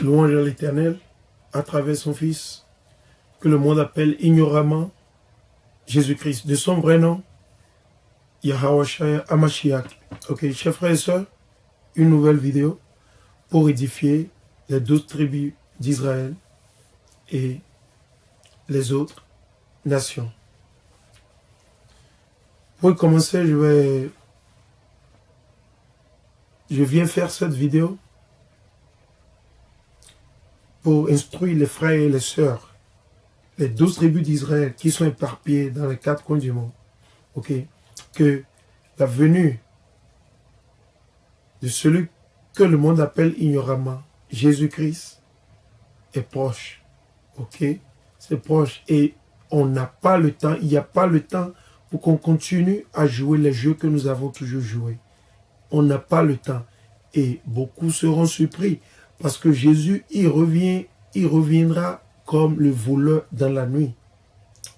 Louange à l'Éternel à travers son Fils, que le monde appelle ignoramment Jésus-Christ. De son vrai nom, Yahawashaya Hamashiach. Ok, chers frères et sœurs, une nouvelle vidéo pour édifier les 12 tribus d'Israël et les autres nations. Pour commencer, je viens faire cette vidéo pour instruire les frères et les sœurs, les 12 tribus d'Israël qui sont éparpillées dans les 4 coins du monde. Ok, que la venue de celui que le monde appelle ignoramment Jésus-Christ est proche. Ok, c'est proche et on n'a pas le temps, il n'y a pas le temps pour qu'on continue à jouer les jeux que nous avons toujours joués. On n'a pas le temps et beaucoup seront surpris parce que Jésus, il reviendra comme le voleur dans la nuit.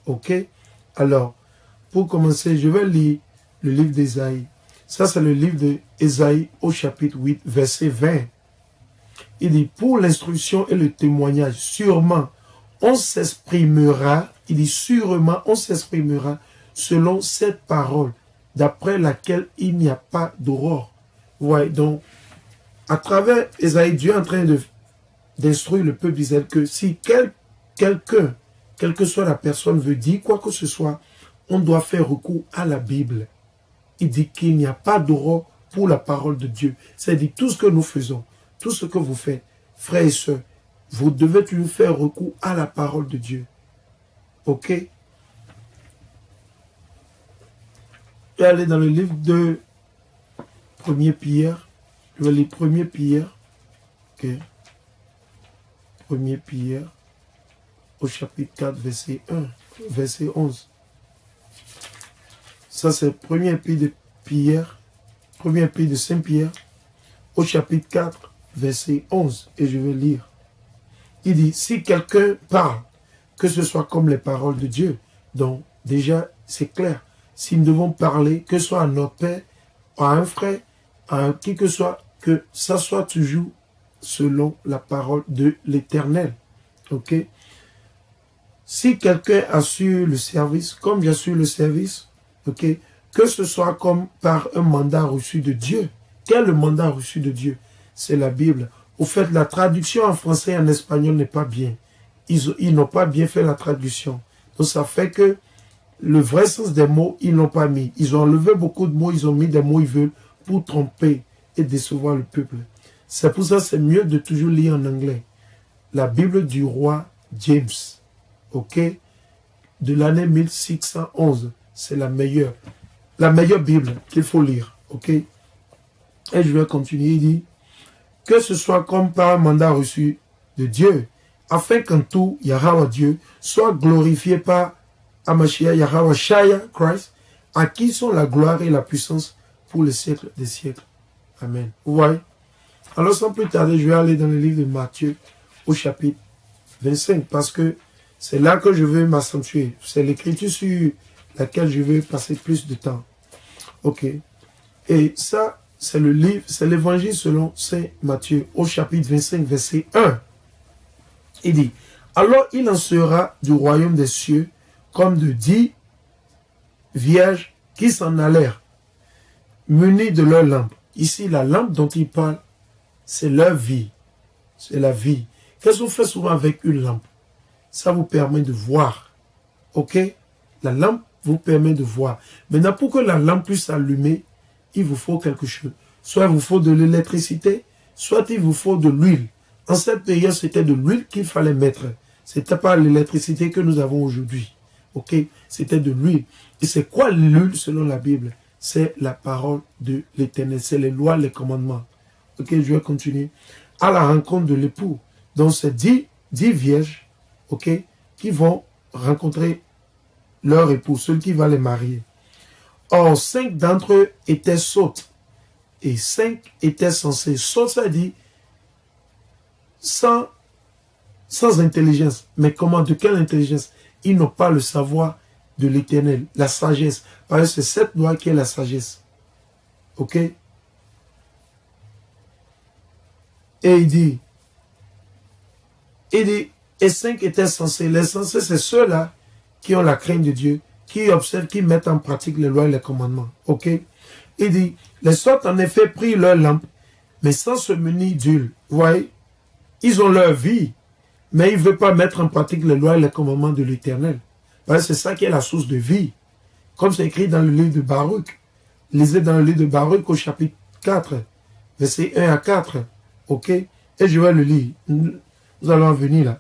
Ok, alors pour commencer, je vais lire le livre d'Ésaïe. Ça, c'est le livre d'Ésaïe au chapitre 8, verset 20. Il dit, pour l'instruction et le témoignage, sûrement, on s'exprimera, il dit, sûrement, on s'exprimera selon cette parole, d'après laquelle il n'y a pas d'aurore. Ouais, donc, à travers Ésaïe, Dieu est en train d'instruire le peuple d'Israël que si quelqu'un, quelle que soit la personne, veut dire quoi que ce soit, on doit faire recours à la Bible. Il dit qu'il n'y a pas d'aurore pour la parole de Dieu. C'est-à-dire tout ce que nous faisons, tout ce que vous faites, frères et sœurs, vous devez toujours faire recours à la parole de Dieu. Ok? Je vais aller dans le livre de 1er Pierre. Je vais lire 1er Pierre. Ok? 1er Pierre au chapitre 4, verset 1, verset 11. Ça, c'est 1er épître de Pierre, 1er épître de Saint-Pierre, au chapitre 4, verset 11. Et je vais lire. Il dit, si quelqu'un parle, que ce soit comme les paroles de Dieu. Donc, déjà, c'est clair. Si nous devons parler, que ce soit à notre père, à un frère, à qui que soit, que ça soit toujours selon la parole de l'Éternel. Ok? Si quelqu'un assure le service, comme j'assure le service, ok, que ce soit comme par un mandat reçu de Dieu. Quel est le mandat reçu de Dieu? C'est la Bible. Au fait, la traduction en français et en espagnol n'est pas bien. Ils n'ont pas bien fait la traduction. Donc ça fait que le vrai sens des mots, ils n'ont pas mis. Ils ont enlevé beaucoup de mots, ils ont mis des mots ils veulent pour tromper et décevoir le peuple. C'est pour ça que c'est mieux de toujours lire en anglais. La Bible du roi James, ok, de l'année 1611. C'est la meilleure Bible qu'il faut lire. Ok? Et je vais continuer. Il dit que ce soit comme par un mandat reçu de Dieu, afin qu'en tout, Yahweh Dieu soit glorifié par Hamashiach, Yahweh Shaya, Christ, à qui sont la gloire et la puissance pour les siècles des siècles. Amen. Vous voyez? Alors sans plus tarder, je vais aller dans le livre de Matthieu au chapitre 25 parce que c'est là que je veux m'accentuer. C'est l'écriture sur laquelle je vais passer plus de temps. Ok. Et ça, c'est le livre, c'est l'évangile selon Saint Matthieu au chapitre 25, verset 1. Il dit, alors il en sera du royaume des cieux comme de 10 vierges qui s'en allèrent, munies de leur lampe. Ici, la lampe dont il parle, c'est leur vie. C'est la vie. Qu'est-ce qu'on fait souvent avec une lampe? Ça vous permet de voir. Ok? La lampe vous permet de voir. Maintenant, pour que la lampe puisse s'allumer, il vous faut quelque chose. Soit il vous faut de l'électricité, soit il vous faut de l'huile. En cette période, c'était de l'huile qu'il fallait mettre. Ce n'était pas l'électricité que nous avons aujourd'hui. Ok? C'était de l'huile. Et c'est quoi l'huile selon la Bible? C'est la parole de l'Éternel. C'est les lois, les commandements. Ok, je vais continuer. À la rencontre de l'époux. Donc, c'est 10 vierges, ok, qui vont rencontrer leur époux, celui qui va les marier. Or, 5 d'entre eux étaient sottes et 5 étaient sensés. Sottes, ça dit sans intelligence. Mais comment? De quelle intelligence? Ils n'ont pas le savoir de l'Éternel, la sagesse. Parce que c'est cette loi qui est la sagesse. Ok? Et il dit, Il dit, et 5 étaient censés. Les censés, c'est ceux-là qui ont la crainte de Dieu, qui observent, qui mettent en pratique les lois et les commandements. Ok? Il dit, les sottes en effet prirent leur lampe, mais sans se munir d'huile. Vous voyez? Ils ont leur vie, mais ils ne veulent pas mettre en pratique les lois et les commandements de l'Éternel. C'est ça qui est la source de vie. Comme c'est écrit dans le livre de Baruch. Lisez dans le livre de Baruch au chapitre 4, versets 1 à 4. Ok? Et je vais le lire. Nous allons en venir là.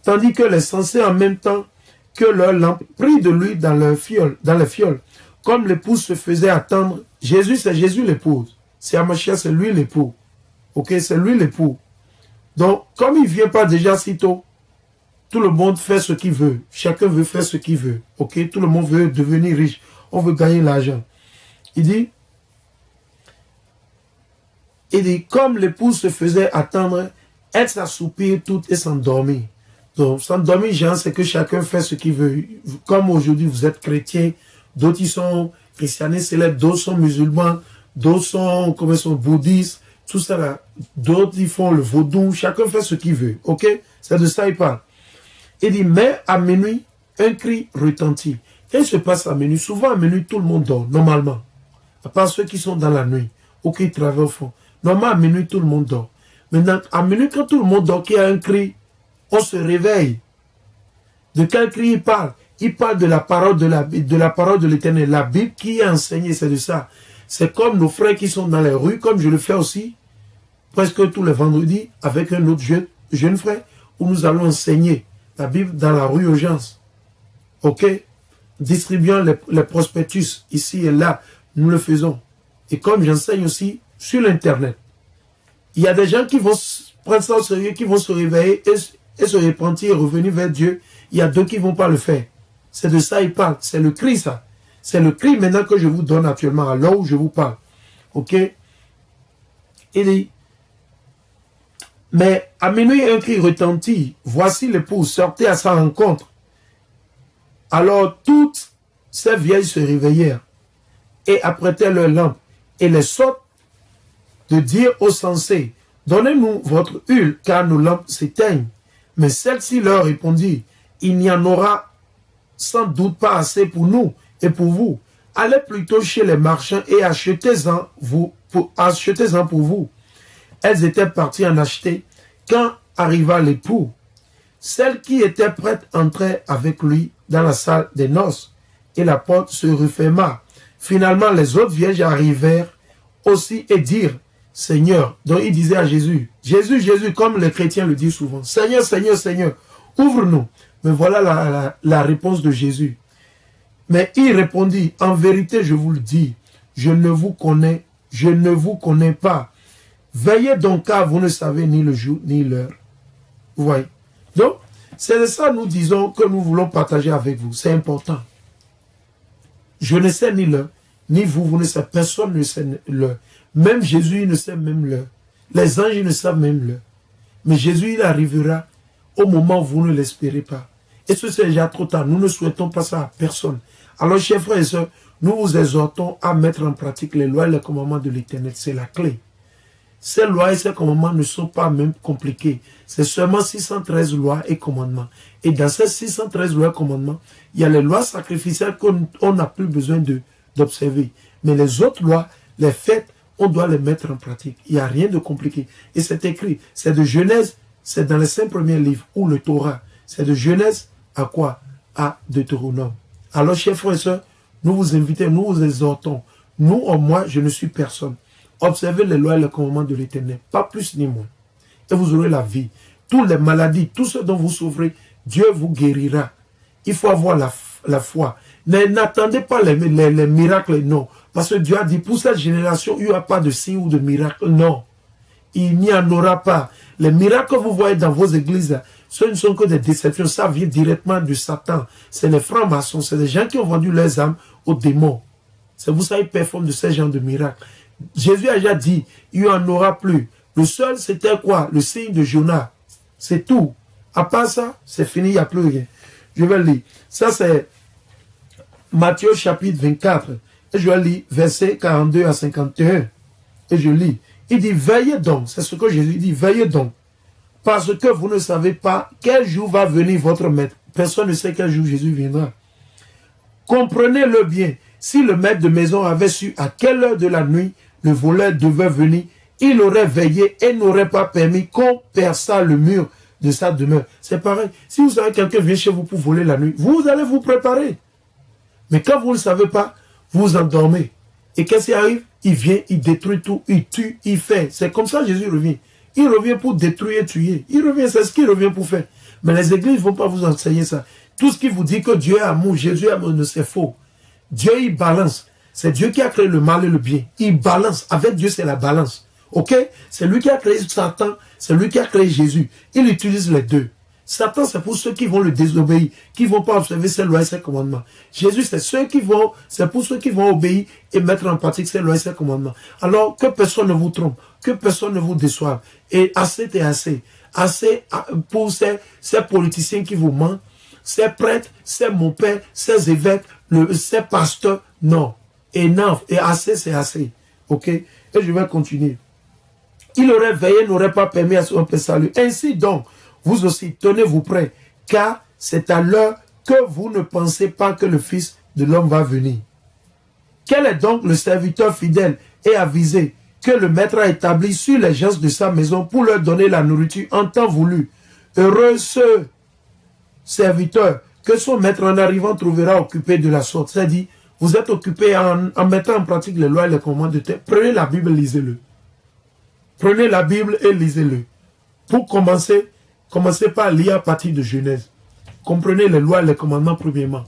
Tandis que les censés en même temps que leur lampe prit de l'huile dans les fioles, comme l'épouse se faisait attendre. Jésus, c'est Jésus l'épouse. C'est Amachia, c'est lui l'époux. Ok? C'est lui l'époux. Donc, comme il ne vient pas déjà si tôt, tout le monde fait ce qu'il veut. Chacun veut faire ce qu'il veut. Ok? Tout le monde veut devenir riche. On veut gagner l'argent. Il dit, comme l'épouse se faisait attendre, elle s'assoupit toute et s'endormit. Donc, s'endormir, genre, c'est que chacun fait ce qu'il veut. Comme aujourd'hui, vous êtes chrétien, d'autres, ils sont christianistes, d'autres sont musulmans, d'autres sont, comme ils sont bouddhistes, tout ça là. D'autres, ils font le vaudou, chacun fait ce qu'il veut. Ok? C'est de ça il parle. Il dit, mais à minuit, un cri retentit. Qu'est-ce qui se passe à minuit? Souvent à minuit, tout le monde dort, normalement. À part ceux qui sont dans la nuit, ou qui travaillent au fond. Normalement, à minuit, tout le monde dort. Maintenant, à minuit, quand tout le monde dort, qu'il y a un cri, on se réveille. De quel cri il parle? Il parle de la parole de l'Éternel. La Bible qui est enseignée, c'est de ça. C'est comme nos frères qui sont dans les rues, comme je le fais aussi, presque tous les vendredis, avec un autre jeune frère, où nous allons enseigner la Bible dans la rue Urgence. Ok? Distribuant les prospectus ici et là, nous le faisons. Et comme j'enseigne aussi sur l'Internet, il y a des gens qui vont prendre ça au sérieux, qui vont se réveiller et se repentir et revenir vers Dieu. Il y a d'autres qui ne vont pas le faire. C'est de ça il parle. C'est le cri, ça. C'est le cri maintenant que je vous donne actuellement, à l'heure où je vous parle. Ok? Il dit, mais à minuit, un cri retentit. Voici l'épouse, sortez à sa rencontre. Alors toutes ces vieilles se réveillèrent et apprêtèrent leurs lampes. Et les sottes de dire aux sensés, donnez-nous votre huile, car nos lampes s'éteignent. Mais celle-ci leur répondit, il n'y en aura sans doute pas assez pour nous et pour vous. Allez plutôt chez les marchands et achetez-en pour vous. Elles étaient parties en acheter. Quand arriva l'époux, celle qui était prête entrait avec lui dans la salle des noces, et la porte se referma. Finalement, les autres vierges arrivèrent aussi et dirent, Seigneur, donc il disait à Jésus, Jésus, comme les chrétiens le disent souvent, Seigneur, Seigneur, Seigneur, ouvre-nous. Mais voilà la réponse de Jésus. Mais il répondit, en vérité, je vous le dis, je ne vous connais pas. Veillez donc, car vous ne savez ni le jour ni l'heure. Vous voyez? Donc, c'est de ça nous disons que nous voulons partager avec vous. C'est important. Je ne sais ni l'heure, ni vous ne savez. Personne ne sait l'heure. Même Jésus, il ne sait même l'heure. Les anges, ils ne savent même l'heure. Mais Jésus, il arrivera au moment où vous ne l'espérez pas. Et ce, c'est déjà trop tard. Nous ne souhaitons pas ça à personne. Alors, chers frères et sœurs, nous vous exhortons à mettre en pratique les lois et les commandements de l'Éternel. C'est la clé. Ces lois et ces commandements ne sont pas même compliqués. C'est seulement 613 lois et commandements. Et dans ces 613 lois et commandements, il y a les lois sacrificielles qu'on n'a plus besoin d'observer. Mais les autres lois, les fêtes, on doit les mettre en pratique. Il n'y a rien de compliqué. Et c'est écrit. C'est de Genèse, c'est dans les 5 premiers livres, ou le Torah. C'est de Genèse à quoi? À Deutéronome. Alors, chers frères et sœurs, nous vous invitons, nous vous exhortons. Nous, moi, je ne suis personne. Observez les lois et les commandements de l'Éternel, pas plus ni moins. Et vous aurez la vie. Toutes les maladies, tout ce dont vous souffrez, Dieu vous guérira. Il faut avoir la foi. N'attendez pas les miracles, non. Parce que Dieu a dit, pour cette génération, il n'y aura pas de signe ou de miracle, non. Il n'y en aura pas. Les miracles que vous voyez dans vos églises, ce ne sont que des déceptions. Ça vient directement de Satan. C'est les francs-maçons, c'est des gens qui ont vendu leurs âmes aux démons. C'est vous savez, ils performent de ces genres de miracles. Jésus a déjà dit, il n'y en aura plus. Le seul, c'était quoi? Le signe de Jonas. C'est tout. À part ça, c'est fini, il n'y a plus rien. Je vais lire. Ça, c'est Matthieu chapitre 24. Et je vais lire versets 42 à 51. Et je lis. Il dit, veillez donc. C'est ce que Jésus dit, veillez donc. Parce que vous ne savez pas quel jour va venir votre maître. Personne ne sait quel jour Jésus viendra. Comprenez-le bien. Si le maître de maison avait su à quelle heure de la nuit le voleur devait venir, il aurait veillé et n'aurait pas permis qu'on perçât le mur de sa demeure. C'est pareil. Si vous savez que quelqu'un vient chez vous pour voler la nuit, vous allez vous préparer. Mais quand vous ne le savez pas, vous endormez. Et qu'est-ce qui arrive? Il vient, il détruit tout, il tue, il fait. C'est comme ça que Jésus revient. Il revient pour détruire et tuer. Il revient, c'est ce qu'il revient pour faire. Mais les églises ne vont pas vous enseigner ça. Tout ce qui vous dit que Dieu est amour, Jésus est amour, c'est faux. Dieu, il balance. C'est Dieu qui a créé le mal et le bien. Il balance. Avec Dieu, c'est la balance. Ok? C'est lui qui a créé Satan. C'est lui qui a créé Jésus. Il utilise les deux. Satan, c'est pour ceux qui vont le désobéir, qui ne vont pas observer ses lois et ses commandements. Jésus, c'est pour ceux qui vont obéir et mettre en pratique ses lois et ses commandements. Alors, que personne ne vous trompe, que personne ne vous déçoive. Et assez et assez. Assez pour ces politiciens qui vous mentent, ces prêtres, ces mon père, ces évêques, ces pasteurs. Non. Enough. Et assez, c'est assez. Ok? Et je vais continuer. Il aurait veillé, n'aurait pas permis à son père salut. Ainsi donc, vous aussi, tenez-vous prêts, car c'est à l'heure que vous ne pensez pas que le Fils de l'homme va venir. Quel est donc le serviteur fidèle et avisé que le maître a établi sur les gens de sa maison pour leur donner la nourriture en temps voulu? Heureux ce serviteur que son maître en arrivant trouvera occupé de la sorte. C'est-à-dire, vous êtes occupé en mettant en pratique les lois et les commandements de Dieu. Prenez la Bible, lisez-le. Prenez la Bible et lisez-le. Pour commencer, commencez par lire à partir de Genèse. Comprenez les lois et les commandements premièrement.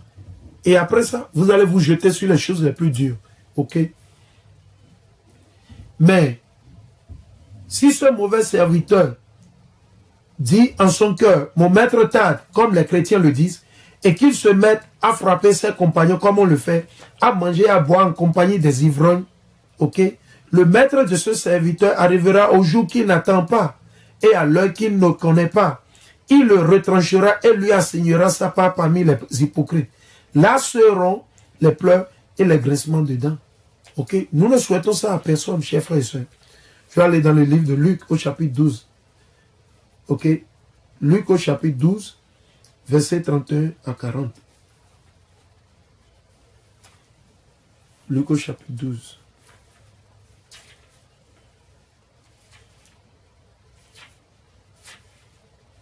Et après ça, vous allez vous jeter sur les choses les plus dures. Ok? Mais, si ce mauvais serviteur dit en son cœur, mon maître tarde, comme les chrétiens le disent, et qu'il se mette à frapper ses compagnons comme on le fait, à manger, à boire en compagnie des ivrognes, ok? Le maître de ce serviteur arrivera au jour qu'il n'attend pas et à l'heure qu'il ne connaît pas. Il le retranchera et lui assignera sa part parmi les hypocrites. Là seront les pleurs et les grincements de dents. Ok? Nous ne souhaitons ça à personne, chers frères et sœurs. Je vais aller dans le livre de Luc au chapitre 12. Ok? Luc au chapitre 12, versets 31 à 40. Luc au chapitre 12.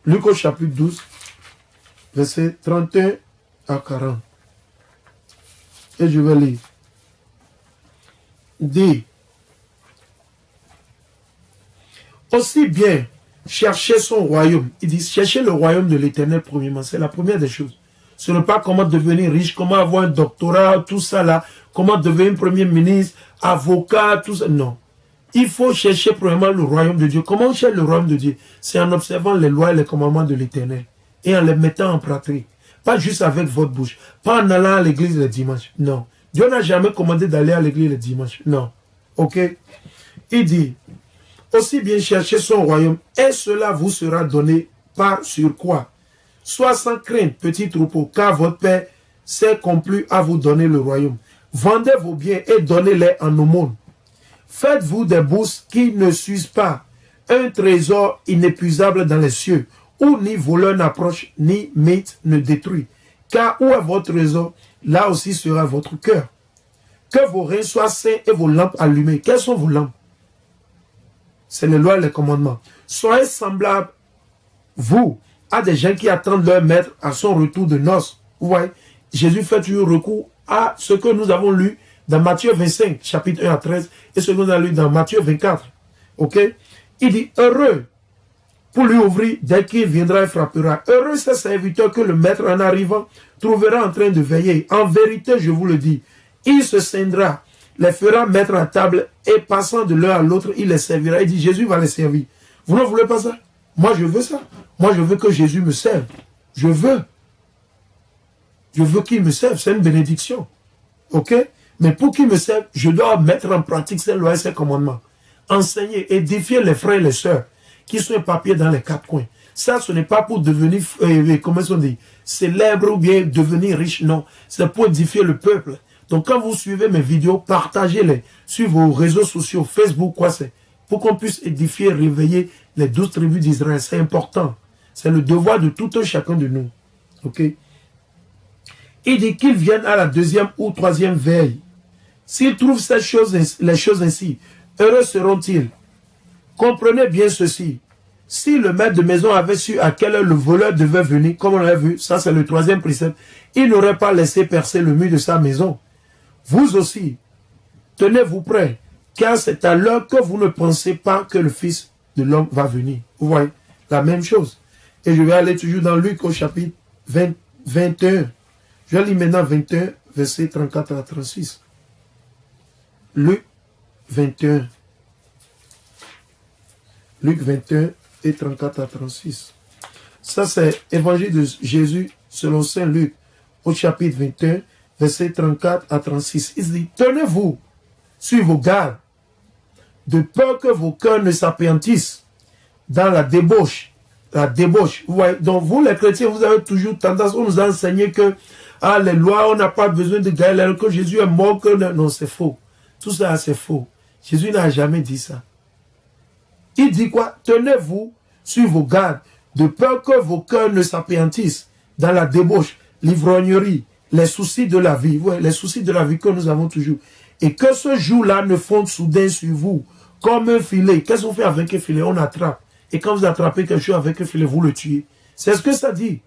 Luc au chapitre 12, versets 31 à 40. Et je vais lire. Dit, aussi bien chercher son royaume. Il dit, chercher le royaume de l'Éternel premièrement. C'est la première des choses. Ce n'est pas comment devenir riche, comment avoir un doctorat, tout ça là, comment devenir premier ministre, avocat, tout ça. Non. Il faut chercher premièrement le royaume de Dieu. Comment on cherche le royaume de Dieu? C'est en observant les lois et les commandements de l'Éternel et en les mettant en pratique. Pas juste avec votre bouche. Pas en allant à l'église le dimanche. Non. Dieu n'a jamais commandé d'aller à l'église le dimanche. Non. Ok? Il dit, aussi bien chercher son royaume et cela vous sera donné par sur quoi? Soit sans crainte, petit troupeau, car votre Père s'est complu à vous donner le royaume. Vendez vos biens et donnez-les en aumône. Faites-vous des bourses qui ne s'usent pas, un trésor inépuisable dans les cieux, où ni voleur n'approche, ni mythe ne détruit. Car où est votre trésor, là aussi sera votre cœur. Que vos reins soient sains et vos lampes allumées. Quelles sont vos lampes? C'est les lois et les commandements. Soyez semblables, vous, à des gens qui attendent leur maître à son retour de noces. Vous voyez, Jésus fait toujours recours à ce que nous avons lu dans Matthieu 25, chapitre 1 à 13, et ce que nous avons lu dans Matthieu 24. Ok? Il dit, heureux pour lui ouvrir dès qu'il viendra et frappera. Heureux ce serviteur que le maître en arrivant trouvera en train de veiller. En vérité, je vous le dis, il se scindra, les fera mettre à table et passant de l'un à l'autre, il les servira. Il dit, Jésus va les servir. Vous ne voulez pas ça? Moi, je veux ça. Moi, je veux que Jésus me serve. Je veux. Je veux qu'il me serve. C'est une bénédiction. Ok? Mais pour qu'il me serve, je dois mettre en pratique ses lois et ses commandements. Enseigner, édifier les frères et les sœurs qui sont éparpillés dans les quatre coins. Ça, ce n'est pas pour devenir, comment on dit, célèbre ou bien devenir riche. Non, c'est pour édifier le peuple. Donc, quand vous suivez mes vidéos, partagez-les sur vos réseaux sociaux, Facebook, quoi c'est, pour qu'on puisse édifier, réveiller les 12 tribus d'Israël. C'est important. C'est le devoir de tout un chacun de nous. Ok? Il dit qu'ils viennent à la deuxième ou troisième veille. S'ils trouvent les choses ainsi, heureux seront-ils. Comprenez bien ceci. Si le maître de maison avait su à quelle heure le voleur devait venir, comme on l'a vu, ça c'est le troisième précepte, il n'aurait pas laissé percer le mur de sa maison. Vous aussi, tenez-vous prêts, car c'est à l'heure que vous ne pensez pas que le Fils de l'homme va venir. Vous voyez, la même chose. Et je vais aller toujours dans Luc au chapitre 21. Je vais lire maintenant 21, versets 34 à 36. Luc 21. Luc 21 et 34 à 36. Ça, c'est Évangile de Jésus selon Saint Luc, au chapitre 21, versets 34 à 36. Il dit, tenez-vous sur vos gardes, de peur que vos cœurs ne s'apéantissent dans la débauche. La débauche. Vous voyez, donc vous, les chrétiens, vous avez toujours tendance, on nous a enseigné que les lois, on n'a pas besoin de gagner, que Jésus est mort, que non, c'est faux. Tout ça, c'est faux. Jésus n'a jamais dit ça. Il dit quoi? Tenez-vous sur vos gardes, de peur que vos cœurs ne s'apéantissent dans la débauche, l'ivrognerie, les soucis de la vie, ouais, les soucis de la vie que nous avons toujours. Et que ce jour-là ne fonde soudain sur vous, comme un filet. Qu'est-ce qu'on fait avec un filet? On attrape. Et quand vous attrapez quelque chose avec un filet, vous le tuez. C'est ce que ça dit.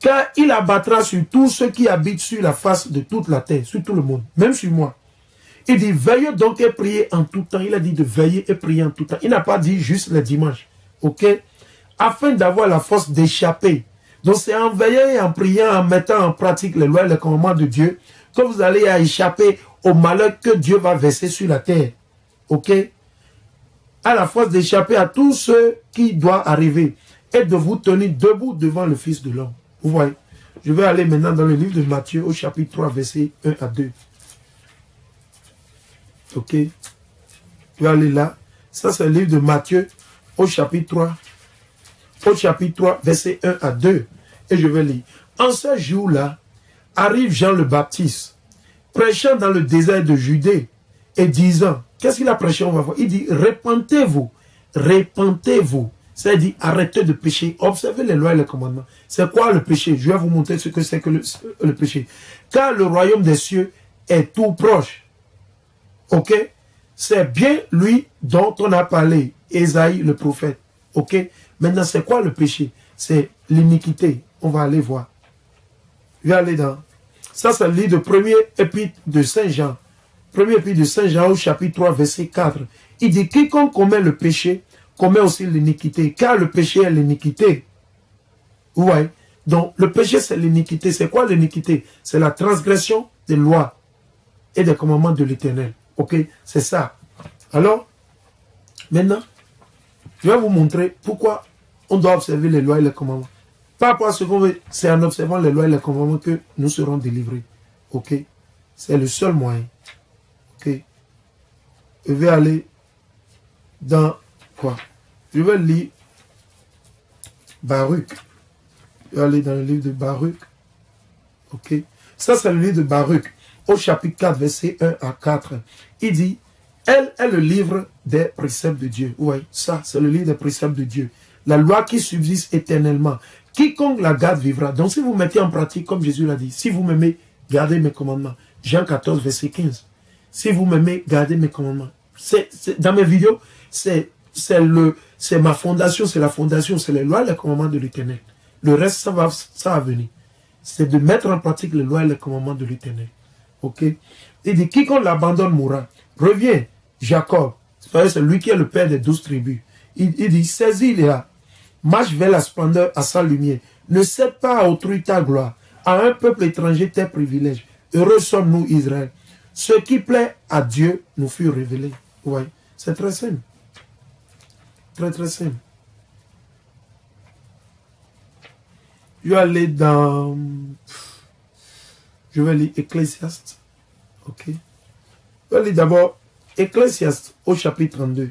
Car il abattra sur tous ceux qui habitent sur la face de toute la terre, sur tout le monde, même sur moi. Il dit, veillez donc et priez en tout temps. Il a dit de veiller et prier en tout temps. Il n'a pas dit juste les dimanches. Ok? Afin d'avoir la force d'échapper. Donc c'est en veillant et en priant, en mettant en pratique les lois et les commandements de Dieu, que vous allez échapper au malheur que Dieu va verser sur la terre. Ok? À la force d'échapper à tout ce qui doit arriver. Et de vous tenir debout devant le Fils de l'homme. Vous voyez? Je vais aller maintenant dans le livre de Matthieu au chapitre 3, versets 1 à 2. Ok, tu vas aller là. Ça, c'est le livre de Matthieu au chapitre 3. Au chapitre 3, versets 1 à 2. Et je vais lire. En ce jour-là, arrive Jean le Baptiste, prêchant dans le désert de Judée et disant, qu'est-ce qu'il a prêché? On va voir. Il dit, repentez-vous, repentez-vous. C'est-à-dire, arrêtez de pécher. Observez les lois et les commandements. C'est quoi le péché? Je vais vous montrer ce que c'est que le péché. Car le royaume des cieux est tout proche. Ok? C'est bien lui dont on a parlé, Ésaïe le prophète. Ok? Maintenant, c'est quoi le péché? C'est l'iniquité. On va aller voir. Je vais aller dans... Ça, c'est le livre de premier épître de Saint Jean. Premier épître de Saint Jean au chapitre 3, verset 4. Il dit, quiconque commet le péché, commet aussi l'iniquité. Car le péché est l'iniquité. Vous voyez? Donc, le péché, c'est l'iniquité. C'est quoi l'iniquité? C'est la transgression des lois et des commandements de l'Éternel. Ok, c'est ça. Alors, maintenant, je vais vous montrer pourquoi on doit observer les lois et les commandements. Par rapport à ce qu'on veut, c'est en observant les lois et les commandements que nous serons délivrés. Ok, c'est le seul moyen. Ok, je vais aller dans quoi? Je vais lire Baruch. Je vais aller dans le livre de Baruch. Ok, ça c'est le livre de Baruch. Au chapitre 4, verset 1 à 4, il dit, elle est le livre des préceptes de Dieu. Oui, ça, c'est le livre des préceptes de Dieu. La loi qui subsiste éternellement. Quiconque la garde vivra. Donc, si vous mettez en pratique, comme Jésus l'a dit, si vous m'aimez, gardez mes commandements. Jean 14, verset 15. Si vous m'aimez, gardez mes commandements. Dans mes vidéos, c'est ma fondation, c'est la fondation, c'est les lois et les commandements de l'Éternel. Le reste, ça va venir. C'est de mettre en pratique les lois et les commandements de l'Éternel. Ok. Il dit, quiconque l'abandonne mourra. Reviens, Jacob. C'est lui qui est le père des 12 tribus. Il dit, saisis-les, marche vers la splendeur à sa lumière. Ne cède pas à autrui ta gloire, à un peuple étranger tes privilèges. Heureux sommes-nous, Israël. Ce qui plaît à Dieu nous fut révélé. Ouais. C'est très simple. Très, très simple. Je vais aller dans... Je vais lire Ecclésiaste. Ok. Je vais lire d'abord Ecclésiaste au chapitre 32.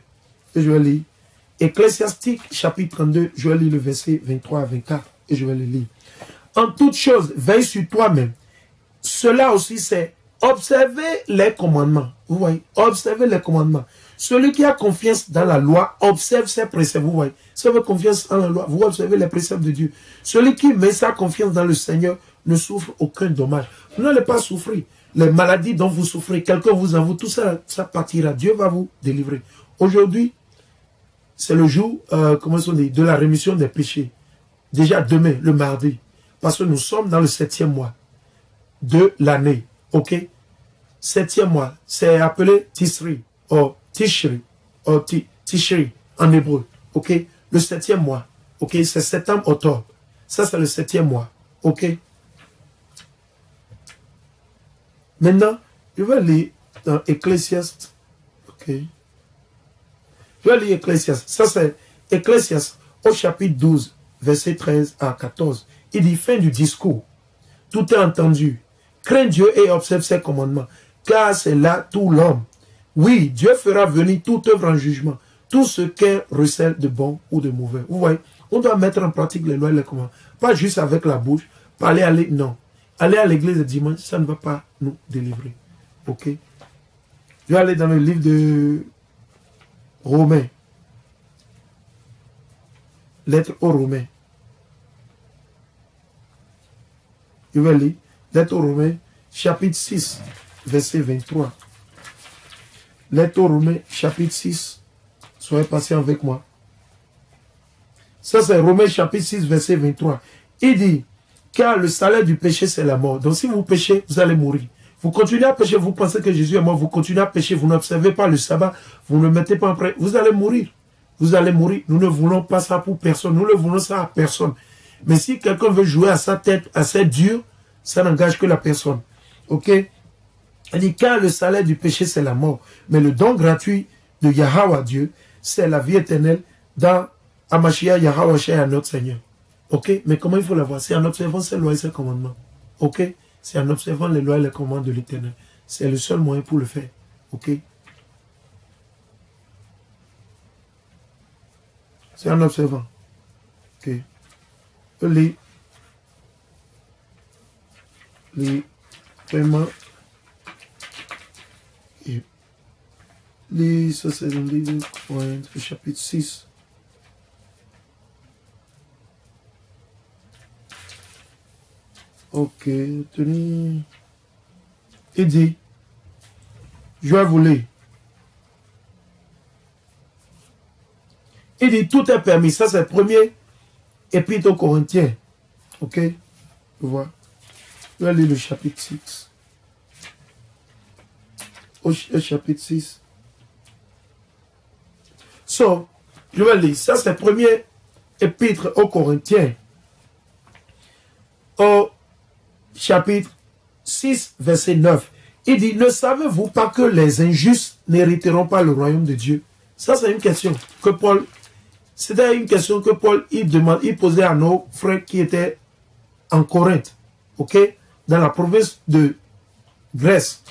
Et je vais lire Ecclésiastique chapitre 32. Je vais lire le verset 23 à 24. Et je vais le lire. En toute chose, veille sur toi-même. Cela aussi c'est observez les commandements. Vous voyez, observez les commandements. Celui qui a confiance dans la loi observe ses préceptes. Vous voyez, si vous avez confiance en la loi, vous observez les préceptes de Dieu. Celui qui met sa confiance dans le Seigneur ne souffre aucun dommage. Vous n'allez pas souffrir. Les maladies dont vous souffrez, quelqu'un vous avoue, tout ça, ça partira. Dieu va vous délivrer. Aujourd'hui, c'est le jour, comment on dit, de la rémission des péchés. Déjà demain, le mardi. Parce que nous sommes dans le 7e mois de l'année. Ok? 7e mois. C'est appelé Tisri. Ou Tishri. Ou Tishri en hébreu. Ok? Le 7e mois. Ok? C'est septembre, octobre. Ça, c'est le 7e mois. Ok? Maintenant, je vais lire dans Ecclésiaste. Ok? Je vais lire Ecclésiaste. Ça, c'est Ecclésiaste au chapitre 12, verset 13 à 14. Il dit, fin du discours. Tout est entendu. Crains Dieu et observe ses commandements. Car c'est là tout l'homme. Oui, Dieu fera venir toute œuvre en jugement. Tout ce qu'elle recèle de bon ou de mauvais. Vous voyez, on doit mettre en pratique les lois et les commandements. Pas juste avec la bouche. Pas aller à l'église. Non. Aller à l'église le dimanche, ça ne va pas nous délivrer. Ok? Je vais aller dans le livre de Romains. Lettre aux Romains. Je vais lire. Lettre aux Romains, chapitre 6, verset 23. Lettre aux Romains, chapitre 6. Soyez patient avec moi. Ça, c'est Romains, chapitre 6, verset 23. Il dit, car le salaire du péché, c'est la mort. Donc, si vous péchez, vous allez mourir. Vous continuez à pécher, vous pensez que Jésus est mort, vous continuez à pécher, vous n'observez pas le sabbat, vous ne mettez pas en pratique, vous allez mourir. Vous allez mourir. Nous ne voulons pas ça pour personne. Nous ne voulons ça à personne. Mais si quelqu'un veut jouer à sa tête, assez dur, ça n'engage que la personne. Ok? Il dit, car le salaire du péché, c'est la mort. Mais le don gratuit de Yahweh Dieu, c'est la vie éternelle dans Amashia Yahweh Shai, notre Seigneur. Ok? Mais comment il faut l'avoir? C'est en observant ses lois et ses commandements. Ok? C'est en observant les lois et les commandements de l'Éternel. C'est le seul moyen pour le faire. Ok? C'est en observant. Ok? Les paiements. Ça c'est dans le chapitre 6. Ok, tenez. Il dit, je vais vous lire. Il dit, tout est permis. Ça, c'est le premier épître aux Corinthiens. Ok? Tu vois? Je vais lire le chapitre 6. Au chapitre 6. So, je vais lire. Ça, c'est le premier épître aux Corinthiens. Au chapitre 6, verset 9. Il dit, ne savez-vous pas que les injustes n'hériteront pas le royaume de Dieu? Ça, c'est une question que Paul... C'était une question que Paul il posait à nos frères qui étaient en Corinthe, ok, dans la province de Grèce.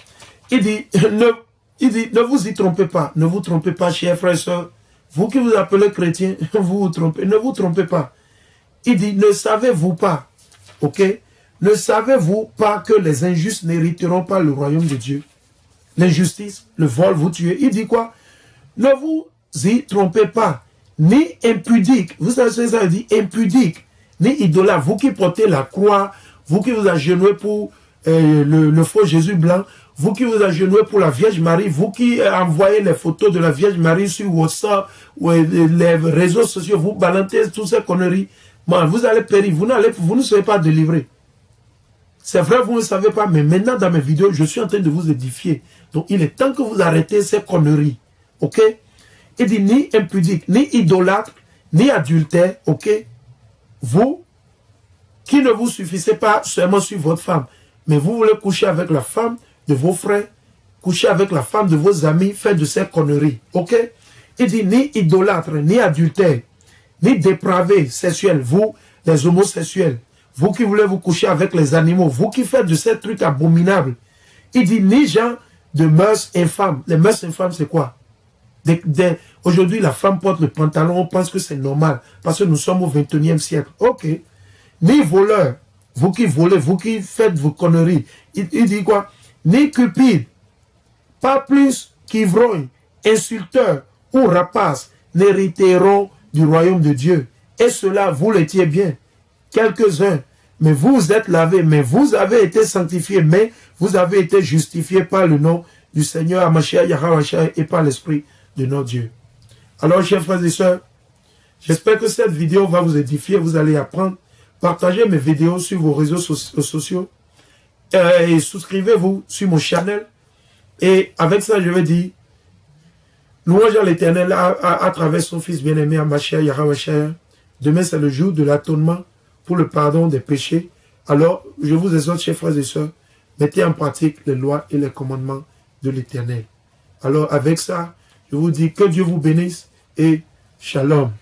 Il dit, ne vous y trompez pas, ne vous trompez pas, chers frères et sœurs. Vous qui vous appelez chrétiens, vous vous trompez, ne vous trompez pas. Il dit, ne savez-vous pas, ok, ne savez-vous pas que les injustes n'hériteront pas le royaume de Dieu? L'injustice, le vol, vous tuez. Il dit quoi? Ne vous y trompez pas. Ni impudique, vous savez ce que ça veut dire, impudique, ni idolâtre, vous qui portez la croix, vous qui vous agenouillez pour le faux Jésus blanc, vous qui vous agenouillez pour la Vierge Marie, vous qui envoyez les photos de la Vierge Marie sur WhatsApp ou les réseaux sociaux, vous balancez toutes ces conneries, bon, vous allez périr, vous ne serez pas délivrés. C'est vrai, vous ne savez pas, mais maintenant dans mes vidéos, je suis en train de vous édifier. Donc il est temps que vous arrêtez ces conneries, ok? Il dit ni impudique, ni idolâtre, ni adultère, ok? Vous, qui ne vous suffisez pas seulement sur votre femme, mais vous voulez coucher avec la femme de vos frères, coucher avec la femme de vos amis, faire de ces conneries, ok? Il dit ni idolâtre, ni adultère, ni dépravé sexuel, vous, les homosexuels, vous qui voulez vous coucher avec les animaux, vous qui faites de ces trucs abominables. Il dit ni gens de mœurs infâmes. Les mœurs infâmes, c'est quoi? Aujourd'hui, la femme porte le pantalon, on pense que c'est normal, parce que nous sommes au 21e siècle. Ok. Ni voleurs, vous qui volez, vous qui faites vos conneries. Il dit quoi? ni cupide, pas plus qu'ivrogne, insulteur ou rapace n'hériteront du royaume de Dieu. Et cela, vous l'étiez bien. Quelques-uns, mais vous êtes lavés, mais vous avez été sanctifiés, mais vous avez été justifiés par le nom du Seigneur Hamashiach Yahweh et par l'Esprit de notre Dieu. Alors, chers frères et sœurs, j'espère que cette vidéo va vous édifier, vous allez apprendre. Partagez mes vidéos sur vos réseaux sociaux et souscrivez-vous sur mon channel. Et avec ça, je vais dire, louange à l'Éternel à travers son Fils bien-aimé Hamashiach Yahweh. Demain, c'est le jour de l'atonement pour le pardon des péchés. Alors, je vous exhorte, chers frères et sœurs, mettez en pratique les lois et les commandements de l'Éternel. Alors, avec ça, je vous dis que Dieu vous bénisse et shalom.